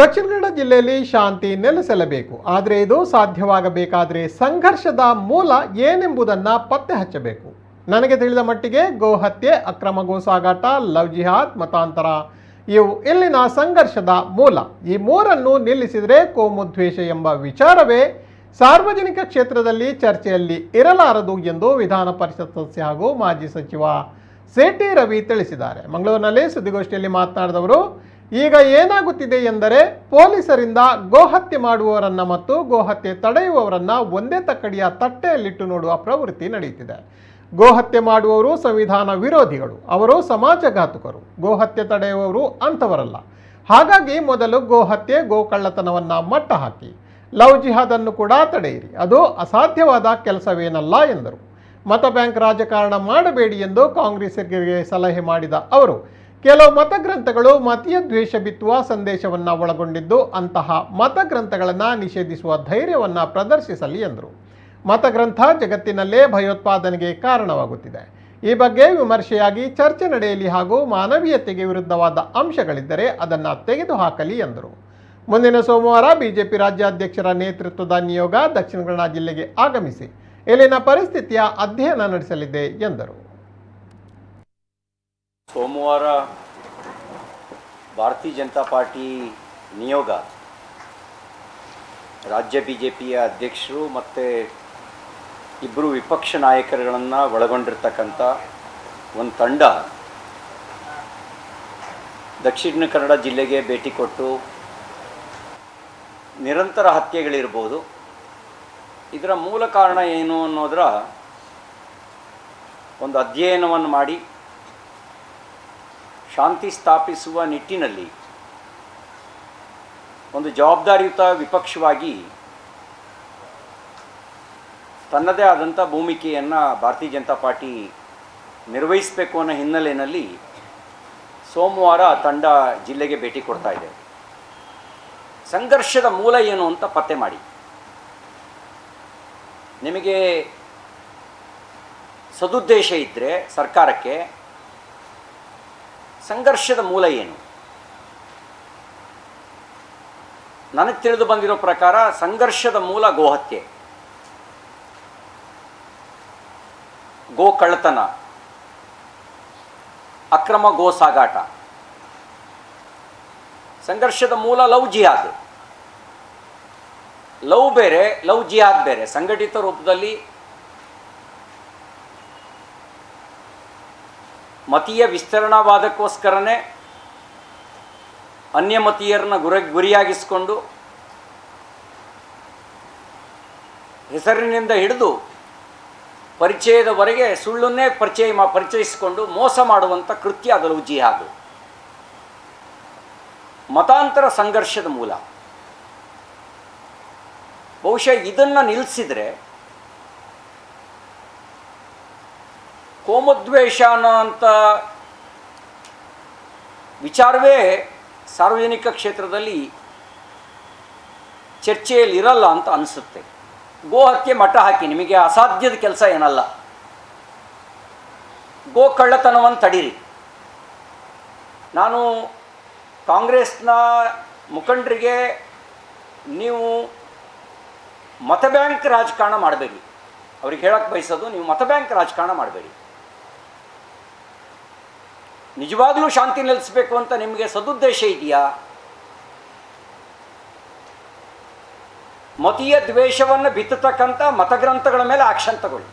ದಕ್ಷಿಣ ಕನ್ನಡ ಜಿಲ್ಲೆಯಲ್ಲಿ ಶಾಂತಿ ನೆಲೆಸಲೇಬೇಕು. ಆದರೆ ಇದು ಸಾಧ್ಯವಾಗಬೇಕಾದರೆ ಸಂಘರ್ಷದ ಮೂಲ ಏನೆಂಬುದನ್ನು ಪತ್ತೆ ಹಚ್ಚಬೇಕು. ನನಗೆ ತಿಳಿದ ಮಟ್ಟಿಗೆ ಗೋಹತ್ಯೆ, ಅಕ್ರಮ ಗೋಸಾಗಾಟ, ಲವ್ ಜಿಹಾದ್, ಮತಾಂತರ ಇವು ಇಲ್ಲಿನ ಸಂಘರ್ಷದ ಮೂಲ. ಈ ಮೂರನ್ನು ನಿಲ್ಲಿಸಿದರೆ ಕೋಮುದ್ವೇಷ ಎಂಬ ವಿಚಾರವೇ ಸಾರ್ವಜನಿಕ ಕ್ಷೇತ್ರದಲ್ಲಿ ಚರ್ಚೆಯಲ್ಲಿ ಇರಲಾರದು ಎಂದು ವಿಧಾನ ಪರಿಷತ್ ಸದಸ್ಯ ಹಾಗೂ ಮಾಜಿ ಸಚಿವ ಸಿ.ಟಿ. ರವಿ ತಿಳಿಸಿದ್ದಾರೆ. ಮಂಗಳೂರಿನಲ್ಲಿ ಸುದ್ದಿಗೋಷ್ಠಿಯಲ್ಲಿ ಮಾತನಾಡಿದವರು, ಈಗ ಏನಾಗುತ್ತಿದೆ ಎಂದರೆ ಪೊಲೀಸರಿಂದ ಗೋಹತ್ಯೆ ಮಾಡುವವರನ್ನ ಮತ್ತು ಗೋಹತ್ಯೆ ತಡೆಯುವವರನ್ನ ಒಂದೇ ತಕ್ಕಡಿಯ ತಟ್ಟೆಯಲ್ಲಿಟ್ಟು ನೋಡುವ ಪ್ರವೃತ್ತಿ ನಡೆಯುತ್ತಿದೆ. ಗೋಹತ್ಯೆ ಮಾಡುವವರು ಸಂವಿಧಾನ ವಿರೋಧಿಗಳು, ಅವರು ಸಮಾಜಘಾತುಕರು. ಗೋಹತ್ಯೆ ತಡೆಯುವವರು ಅಂಥವರಲ್ಲ. ಹಾಗಾಗಿ ಮೊದಲು ಗೋಹತ್ಯೆ, ಗೋಕಳ್ಳತನವನ್ನು ಮಟ್ಟ ಹಾಕಿ. ಲವ್ ಜಿಹಾದನ್ನು ಕೂಡ ತಡೆಯಿರಿ. ಅದು ಅಸಾಧ್ಯವಾದ ಕೆಲಸವೇನಲ್ಲ ಎಂದರು. ಮತ ಬ್ಯಾಂಕ್ ರಾಜಕಾರಣ ಮಾಡಬೇಡಿ ಎಂದು ಕಾಂಗ್ರೆಸ್ಸಿಗರಿಗೆ ಸಲಹೆ ಮಾಡಿದ ಅವರು, ಕೆಲವು ಮತಗ್ರಂಥಗಳು ಮತೀಯ ದ್ವೇಷ ಬಿತ್ತುವ ಸಂದೇಶವನ್ನು ಒಳಗೊಂಡಿದ್ದು, ಅಂತಹ ಮತಗ್ರಂಥಗಳನ್ನು ನಿಷೇಧಿಸುವ ಧೈರ್ಯವನ್ನು ಪ್ರದರ್ಶಿಸಲಿ ಎಂದರು. ಮತಗ್ರಂಥ ಜಗತ್ತಿನಲ್ಲೇ ಭಯೋತ್ಪಾದನೆಗೆ ಕಾರಣವಾಗುತ್ತಿದೆ. ಈ ಬಗ್ಗೆ ವಿಮರ್ಶೆಯಾಗಿ ಚರ್ಚೆ ನಡೆಯಲಿ ಹಾಗೂ ಮಾನವೀಯತೆಗೆ ವಿರುದ್ಧವಾದ ಅಂಶಗಳಿದ್ದರೆ ಅದನ್ನು ತೆಗೆದುಹಾಕಲಿ ಎಂದರು. ಮುಂದಿನ ಸೋಮವಾರ ಬಿಜೆಪಿ ರಾಜ್ಯಾಧ್ಯಕ್ಷರ ನೇತೃತ್ವದ ನಿಯೋಗ ದಕ್ಷಿಣ ಕನ್ನಡ ಜಿಲ್ಲೆಗೆ ಆಗಮಿಸಿ ಇಲ್ಲಿನ ಪರಿಸ್ಥಿತಿಯ ಅಧ್ಯಯನ ನಡೆಸಲಿದೆ ಎಂದರು. ಸೋಮವಾರ ಭಾರತೀಯ ಜನತಾ ಪಾರ್ಟಿ ನಿಯೋಗ ರಾಜ್ಯ ಬಿಜೆಪಿಯ ಅಧ್ಯಕ್ಷರು ಮತ್ತು ಇಬ್ಬರು ವಿಪಕ್ಷ ನಾಯಕರುಗಳನ್ನು ಒಳಗೊಂಡಿರ್ತಕ್ಕಂಥ ಒಂದು ತಂಡ ದಕ್ಷಿಣ ಕನ್ನಡ ಜಿಲ್ಲೆಗೆ ಭೇಟಿ ಕೊಟ್ಟು ನಿರಂತರ ಹತ್ಯೆಗಳಿರ್ಬೋದು, ಇದರ ಮೂಲ ಕಾರಣ ಏನು ಅನ್ನೋದರ ಒಂದು ಅಧ್ಯಯನವನ್ನು ಮಾಡಿ ಶಾಂತಿ ಸ್ಥಾಪಿಸುವ ನಿಟ್ಟಿನಲ್ಲಿ ಒಂದು ಜವಾಬ್ದಾರಿಯುತ ವಿಪಕ್ಷವಾಗಿ ತನ್ನದೇ ಆದಂಥ ಭೂಮಿಕೆಯನ್ನು ಭಾರತೀಯ ಜನತಾ ಪಾರ್ಟಿ ನಿರ್ವಹಿಸಬೇಕು ಅನ್ನೋ ಹಿನ್ನೆಲೆಯಲ್ಲಿ ಸೋಮವಾರ ತಂಡ ಜಿಲ್ಲೆಗೆ ಭೇಟಿ ಕೊಡ್ತಾ ಇದೆ. ಸಂಘರ್ಷದ ಮೂಲ ಏನು ಅಂತ ಪತ್ತೆ ಮಾಡಿ. ನಿಮಗೆ ಸದುದ್ದೇಶ ಇದ್ದರೆ ಸರ್ಕಾರಕ್ಕೆ ಸಂಘರ್ಷದ ಮೂಲ ಏನು? ನನಗೆ ತಿಳಿದು ಬಂದಿರೋ ಪ್ರಕಾರ ಸಂಘರ್ಷದ ಮೂಲ ಗೋಹತ್ಯೆ, ಗೋಕಳ್ಳತನ, ಅಕ್ರಮ ಗೋಸಾಗಾಟ. ಸಂಘರ್ಷದ ಮೂಲ ಲವ್ ಜಿಹಾದ್. ಲವ್ ಬೇರೆ, ಲವ್ ಜಿಹಾದ್ ಬೇರೆ. ಸಂಘಟಿತ ರೂಪದಲ್ಲಿ ಮತೀಯ ವಿಸ್ತರಣಾವಾದಕ್ಕೋಸ್ಕರನೇ ಅನ್ಯಮತೀಯರನ್ನ ಗುರಿಯಾಗಿಸಿಕೊಂಡು ಹೆಸರಿನಿಂದ ಹಿಡಿದು ಪರಿಚಯದವರೆಗೆ ಸುಳ್ಳನ್ನೇ ಪರಿಚಯಿಸಿಕೊಂಡು ಮೋಸ ಮಾಡುವಂಥ ಕೃತ್ಯ ಅದು ಲವ್ ಜಿಹಾದ್. ಮತಾಂತರ ಸಂಘರ್ಷದ ಮೂಲ. ಬಹುಶಃ ಇದನ್ನು ನಿಲ್ಲಿಸಿದರೆ ಕೋಮುದ್ವೇಷ ಅನ್ನೋಂಥ ವಿಚಾರವೇ ಸಾರ್ವಜನಿಕ ಕ್ಷೇತ್ರದಲ್ಲಿ ಚರ್ಚೆಯಲ್ಲಿ ಇರಲ್ಲ ಅಂತ ಅನಿಸುತ್ತೆ. ಗೋಹತ್ಯೆ ಮಟ್ಟ ಹಾಕಿ, ನಿಮಗೆ ಅಸಾಧ್ಯದ ಕೆಲಸ ಏನಲ್ಲ. ಗೋಕಳ್ಳತನವನ್ನು ತಡೀರಿ. ನಾನು ಕಾಂಗ್ರೆಸ್ನ ಮುಖಂಡರಿಗೆ, ನೀವು ಮತ ಬ್ಯಾಂಕ್ ರಾಜಕಾರಣ ಮಾಡಬೇಡಿ, ಅವ್ರಿಗೆ ಹೇಳಕ್ಕೆ ಬಯಸೋದು, ನೀವು ಮತ ಬ್ಯಾಂಕ್ ರಾಜಕಾರಣ ಮಾಡಬೇಡಿ. ನಿಜವಾಗ್ಲೂ ಶಾಂತಿ ನೆಲೆಸಬೇಕು ಅಂತ ನಿಮಗೆ ಸದುದ್ದೇಶ ಇದೆಯಾ? ಮತೀಯ ದ್ವೇಷವನ್ನು ಬಿತ್ತತಕ್ಕಂಥ ಮತಗ್ರಂಥಗಳ ಮೇಲೆ ಆಕ್ಷನ್ ತಗೊಳ್ಳಿ.